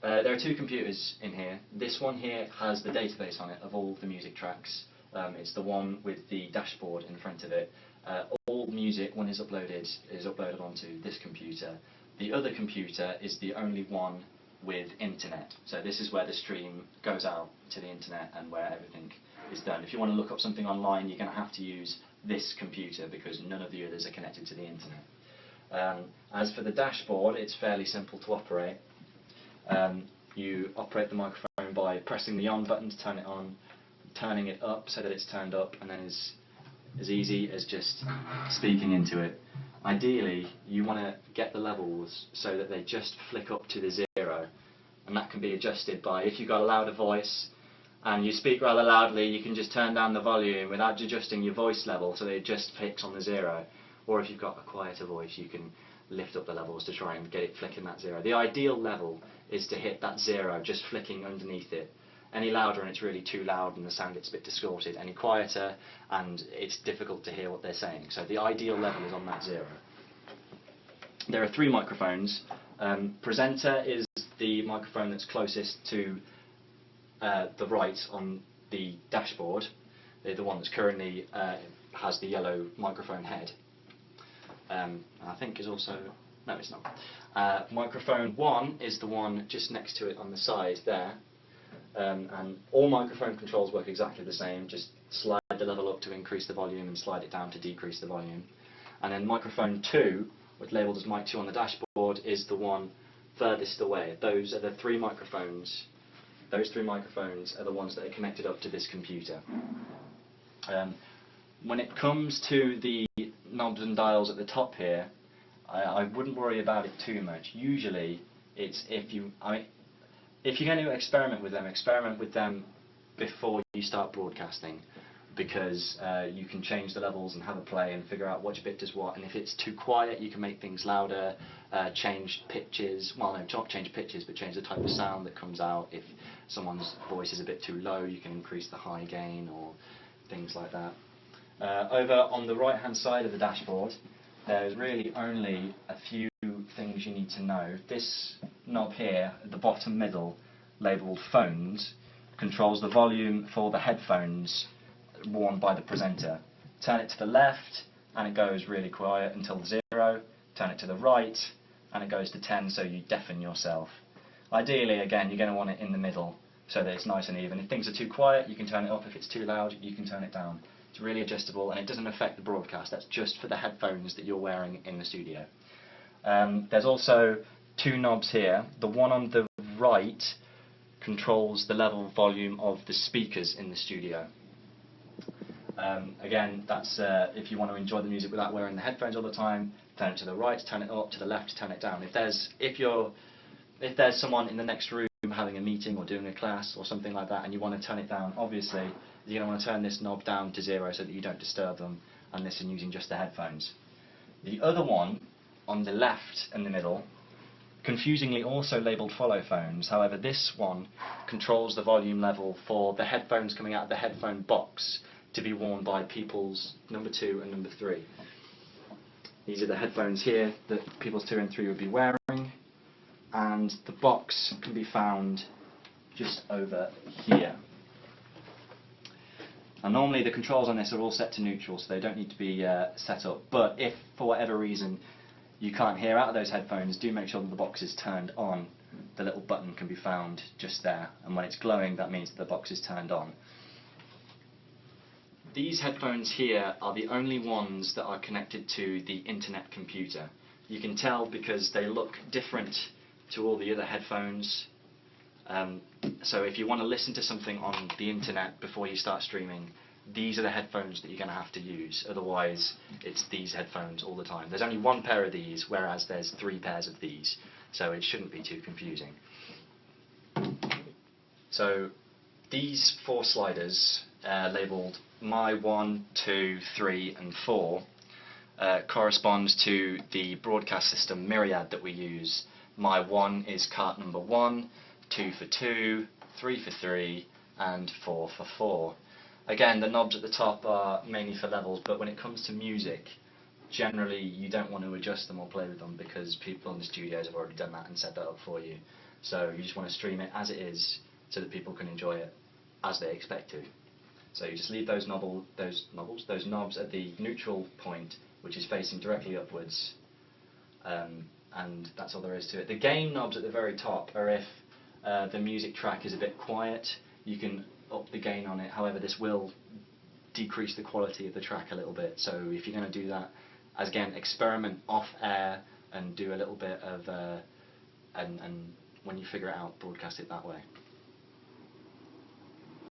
There are two computers in here. This one here has the database on it of all the music tracks. It's the one with the dashboard in front of it. All music, when it's uploaded, is uploaded onto this computer. The other computer is the only one with internet. So this is where the stream goes out to the internet and where everything is done. If you want to look up something online, you're going to have to use this computer because none of the others are connected to the internet. As for the dashboard, it's fairly simple to operate. You operate the microphone by pressing the on button to turn it on, turning it up so that it's turned up, and then it's as easy as just speaking into it. Ideally, you want to get the levels so that they just flick up to the 0, and that can be adjusted by, if you've got a louder voice and you speak rather loudly, you can just turn down the volume without adjusting your voice level so that it just flicks on the 0. Or if you've got a quieter voice, you can lift up the levels to try and get it flicking that 0. The ideal level is to hit that 0, just flicking underneath it. Any louder and it's really too loud and the sound gets a bit distorted. Any quieter and it's difficult to hear what they're saying. So the ideal level is on that 0. There are 3 microphones. Presenter is the microphone that's closest to the right on the dashboard. They're the one that's currently has the yellow microphone head. I think is also, no it's not. Microphone 1 is the one just next to it on the side there. And all microphone controls work exactly the same, just slide the level up to increase the volume and slide it down to decrease the volume. And then microphone 2, which labelled as mic 2 on the dashboard, is the one furthest away. Those are the 3 microphones. Those 3 microphones are the ones that are connected up to this computer. When it comes to the knobs and dials at the top here, I wouldn't worry about it too much. Usually, it's if you're going to experiment with them before you start broadcasting, because you can change the levels and have a play and figure out which bit does what. And if it's too quiet, you can make things louder, change pitches. Well, no, not change pitches, but change the type of sound that comes out. If someone's voice is a bit too low, you can increase the high gain or things like that. Over on the right-hand side of the dashboard, there's really only a few things you need to know. This knob here at the bottom middle, labelled phones, controls the volume for the headphones worn by the presenter. Turn it to the left and it goes really quiet until 0. Turn it to the right and it goes to 10, so you deafen yourself. Ideally, again, you're going to want it in the middle so that it's nice and even. If things are too quiet, you can turn it up. If it's too loud, you can turn it down. It's really adjustable and it doesn't affect the broadcast. That's just for the headphones that you're wearing in the studio. There's also 2 knobs here. The one on the right controls the level volume of the speakers in the studio. Again, that's if you want to enjoy the music without wearing the headphones all the time, turn it to the right, turn it up, to the left, turn it down. If there's someone in the next room having a meeting or doing a class or something like that and you want to turn it down, obviously you're going to want to turn this knob down to 0 so that you don't disturb them and listen using just the headphones. The other one on the left in the middle, confusingly also labelled follow phones. However, this one controls the volume level for the headphones coming out of the headphone box to be worn by people's number 2 and number 3. These are the headphones here that people's 2 and 3 would be wearing, and the box can be found just over here. Now, normally the controls on this are all set to neutral, so they don't need to be set up, but if for whatever reason you can't hear out of those headphones, do make sure that the box is turned on. The little button can be found just there, and when it's glowing, that means that the box is turned on. These headphones here are the only ones that are connected to the internet computer. You can tell because they look different to all the other headphones. So if you want to listen to something on the internet before you start streaming, these are the headphones that you're going to have to use. Otherwise, it's these headphones all the time. There's only 1 pair of these, whereas there's 3 pairs of these. So it shouldn't be too confusing. So these 4 sliders, labelled My 1, 2, 3 and 4, correspond to the broadcast system Myriad that we use. My 1 is cart number 1, 2 for 2, 3 for 3 and 4 for 4. Again, the knobs at the top are mainly for levels, but when it comes to music, generally you don't want to adjust them or play with them because people in the studios have already done that and set that up for you. So you just want to stream it as it is so that people can enjoy it as they expect to. So you just leave those knobs at the neutral point, which is facing directly upwards, and that's all there is to it. The gain knobs at the very top are if the music track is a bit quiet, you can up the gain on it. However, this will decrease the quality of the track a little bit. So if you're going to do that, as again, experiment off air and do a little bit of, and when you figure it out, broadcast it that way.